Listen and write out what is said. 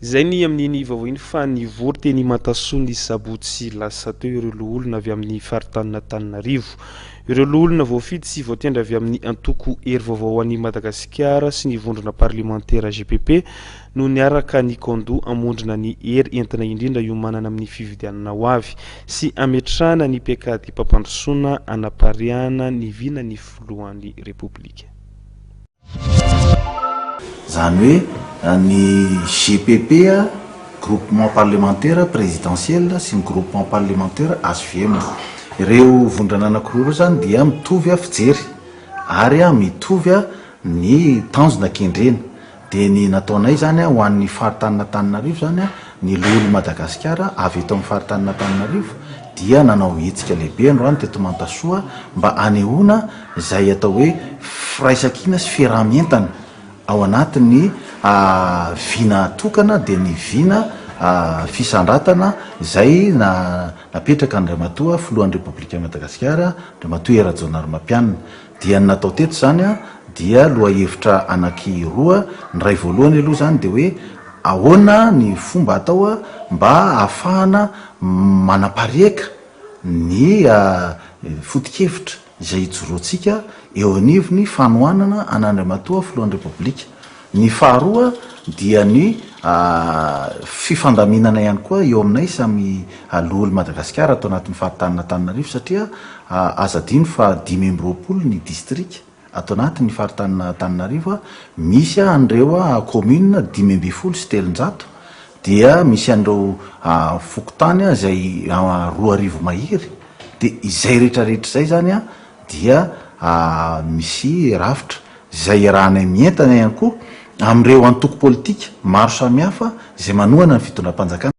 Zay ny amin'iny vaovao iny fa nivory teny Matasoa ny sabotsy lasa teo ireo loholona avy amin'ny faritanina Antananarivo. Ireo loholona voafidy sy voatendra avy amin'ny antoko hery vaovao an'i Madagasikara sy ny vondrona parlementaire GPP no niaraka ny kondo amondrina ny hery entina indrindra iomanana amin'ny fifidianana ho avy sy ametrahana ny pekady mpampandrosoana anapariana ny vina ny filohan'ny Repoblika. Zany hoe ny GPP groupement parlementaire présidentiel sy ny groupement parlementaire HVM ireo vondrana anankiroa ireo zany dia mitovy fijery ary mitovy ny tanjona kendrena dia ny nataonay zany ho an'ny faritanina Antananarivo zany ny lolo Madagasikara avy eto amin'ny faritanina Antananarivo dia nanao hetsika lehibe androany teto Matasoa mba anehoana izay atao hoe firaisankina sy fiarahamientana ao anatin'ny vina tokana dia ny vina fisandratana izay napetraka Andriamatoa filohan'ny Repoblika Madagasikara Andriamatoa Rajaonarimampianina dia natao teto zany dia lohahevitra anankiroa ny ray voalohany aloha zany dia hoe ahoana ny fomba atao mba ahafahana manapariaka ny foto-kevitra izay ijoroantsika eo anivony fanohanana an'Andriamatoa filohan'ny Repoblika. Ny faharoa dia ny fifandaminana ihany koa eo aminay samy lolo Madagasikara atao anatin'ny faritanina Antananarivo satria azadino fa 520 ny district atao anatin'ny faritanina Antananarivo misy an'ireo commune 510 sy 300 dia misy an'ireo fokotany izay 2,000 mahery dia izay rehetrarehetra izay zany dia misy rafitra izay rahanay mientana ihany koa amin'ireo antoko politika maro samihafa izay manohana ny fitondram-panjakana.